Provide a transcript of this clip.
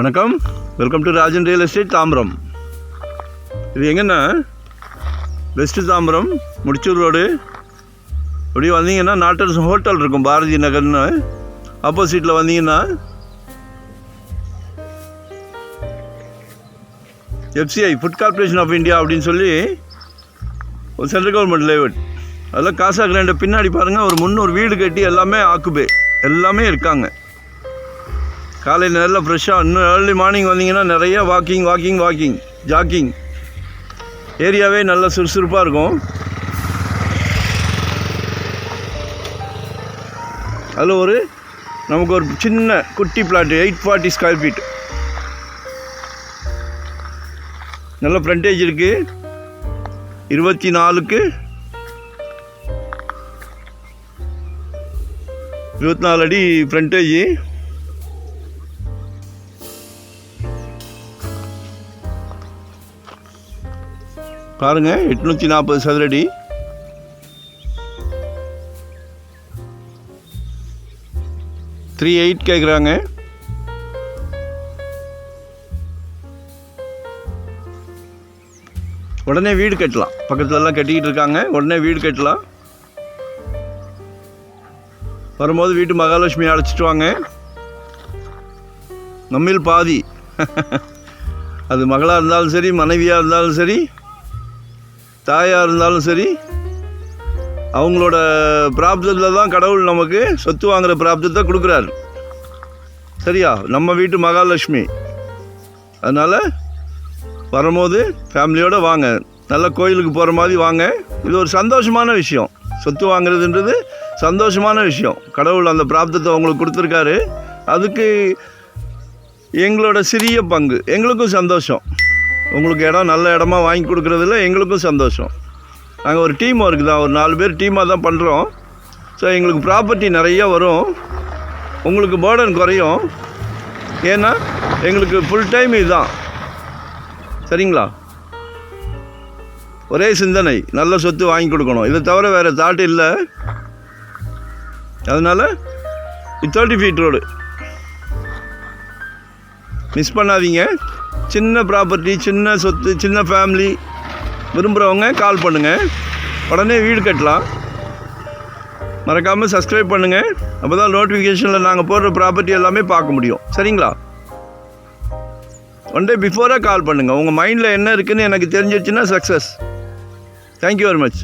வணக்கம், welcome to Rajan real estate Tambaram. இது எங்கன்னா வெஸ்ட்டு தாம்பரம் முடிச்சூர் ரோடு. அப்படியே வந்தீங்கன்னா நாட்டர்ஸ் ஹோட்டல் இருக்கும், பாரதி நகர்னு. ஆப்போசிட்டில் வந்தீங்கன்னா FCI food corporation of India அப்படின்னு சொல்லி ஒரு சென்ட்ரல் கவர்மெண்ட் லேஅவுட். அதெல்லாம் காசா கிராண்ட பின்னாடி பாருங்கள், ஒரு 300 வீடு கட்டி எல்லாமே ஆக்குபே எல்லாமே இருக்காங்க. காலையில் நல்லா ஃப்ரெஷ்ஷாக, இன்னும் ஏர்லி மார்னிங் வந்தீங்கன்னா நிறைய வாக்கிங் ஜாக்கிங் ஏரியாவே நல்லா சுறுசுறுப்பாக இருக்கும். அதில் நமக்கு ஒரு சின்ன குட்டி பிளாட்டு 840 ஸ்கொயர் ஃபீட், நல்ல ஃப்ரண்டேஜ் இருக்குது. 24க்கு 24 அடி ஃப்ரண்டேஜ். பாருங்கள், 840 சதுரடி. $3.8 கேட்குறாங்க. உடனே வீடு கட்டலாம், பக்கத்துலலாம் கட்டிக்கிட்டு இருக்காங்க. உடனே வீடு கட்டலாம். வரும்போது வீட்டு மகாலட்சுமி அழைச்சிட்டு வாங்க. நம்மில் பாதி அது மகளாக இருந்தாலும் சரி, மனைவியாக இருந்தாலும் சரி, தாயாக இருந்தாலும் சரி, அவங்களோட பிராப்தத்தில் தான் கடவுள் நமக்கு சொத்து வாங்குகிற பிராப்தத்தை கொடுக்குறாரு. சரியா? நம்ம வீட்டு மகாலட்சுமி. அதனால் வரும்போது ஃபேமிலியோடு வாங்க, நல்ல கோயிலுக்கு போகிற மாதிரி வாங்க. இது ஒரு சந்தோஷமான விஷயம். சொத்து வாங்குறதுன்றது சந்தோஷமான விஷயம். கடவுள் அந்த பிராப்தத்தை உங்களுக்கு கொடுத்துருக்காரு. அதுக்கு எங்களோட சிறிய பங்கு. எங்களுக்கும் சந்தோஷம். உங்களுக்கு இடம் நல்ல இடமா வாங்கி கொடுக்குறதுல எங்களுக்கும் சந்தோஷம். நாங்கள் ஒரு டீம் ஒர்க் தான், ஒரு 4 பேர் டீமாக தான் பண்ணுறோம். ஸோ எங்களுக்கு ப்ராப்பர்ட்டி நிறையா வரும், உங்களுக்கு பேர்டன் குறையும். ஏன்னா எங்களுக்கு ஃபுல் டைம் இதுதான். சரிங்களா? ஒரே சிந்தனை, நல்ல சொத்து வாங்கி கொடுக்கணும். இதை தவிர வேறு தாட் இல்லை. அதனால் 30 ஃபீட் ரோடு மிஸ் பண்ணாதீங்க. சின்ன ப்ராப்பர்ட்டி, சின்ன சொத்து, சின்ன ஃபேமிலி விரும்புகிறவங்க கால் பண்ணுங்கள். உடனே வீடு கட்டலாம். மறக்காமல் சப்ஸ்கிரைப் பண்ணுங்கள். அப்போ தான் நோட்டிஃபிகேஷனில் நாங்கள் போடுற ப்ராப்பர்ட்டி எல்லாமே பார்க்க முடியும். சரிங்களா? ஒன் டே பிஃபோராக கால் பண்ணுங்கள். உங்கள் மைண்டில் என்ன இருக்குதுன்னு எனக்கு தெரிஞ்சிடுச்சுன்னா சக்ஸஸ். Thank you very much.